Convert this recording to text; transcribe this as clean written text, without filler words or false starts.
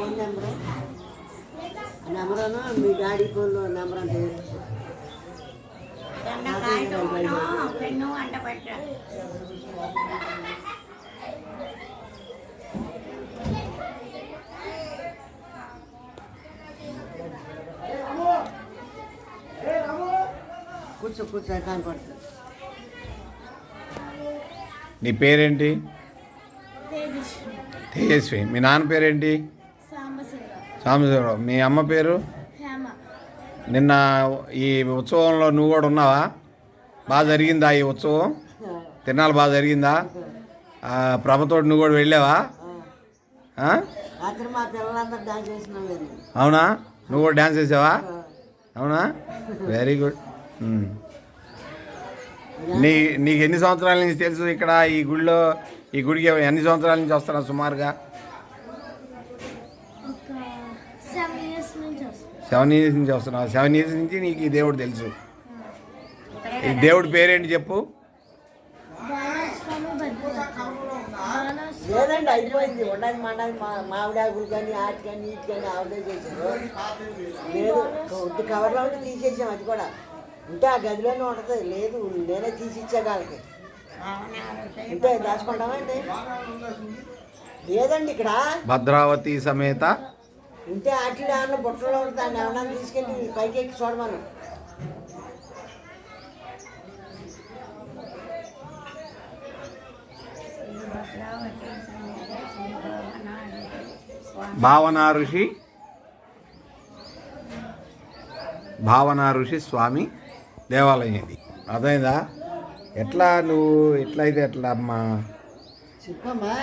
Phone number మీ daddy phone number అంటే pen అంట పట్ట కూర్చో కూర్చో కనపడుతుంది. నీ పేరేంటి? తేజస్వి. మీ నాన్న పేరేంటి? సాంబశివరావు. మీ అమ్మ పేరు? నిన్న ఈ ఉత్సవంలో నువ్వు కూడా ఉన్నావా? బాగా జరిగిందా ఈ ఉత్సవం? తిరణాలు బాగా జరిగిందా? ప్రభతోటి నువ్వు కూడా వెళ్ళావా? అవునా? నువ్వు కూడా డ్యాన్స్ చేసావా? అవునా? Very good. నీకు ఎన్ని సంవత్సరాల నుంచి తెలుసు ఇక్కడ ఈ గుడిలో? ఈ గుడికి ఎన్ని సంవత్సరాల నుంచి వస్తున్నావు సుమారుగా? 7 years నుంచి వస్తున్నావు. 7 years నుంచి నీకు ఈ దేవుడు తెలుసు. ఈ దేవుడి పేరేంటి చెప్పు? లేదండి, అయిపోయింది. ఉండదు మండది మామిడాకులు కానీ ఆటి కానీ ఇటు కానీ ఆవిడే చేశారు. లేదు, కవర్లో ఉంటే తీసేసాం. అది కూడా ఉంటే ఆ గదిలోనే ఉంటుంది. లేదు, నేనే తీసి ఇచ్చా వాళ్ళకి. ఉంటే దాచుకుంటామండి. లేదండి, ఇక్కడ భద్రావతి సమేత ఉంటే ఆటలు ఏమన్నా బుట్టలో ఉంటాను. ఏమన్నా తీసుకెళ్ళి పైకి ఎక్కి చూడమను. భావనా ఋషి స్వామి దేవాలయం ఇది. అర్థమైందా? ఎట్లా నువ్వు ఎట్లయితే ఎట్లా అమ్మా చెప్పమ్మా.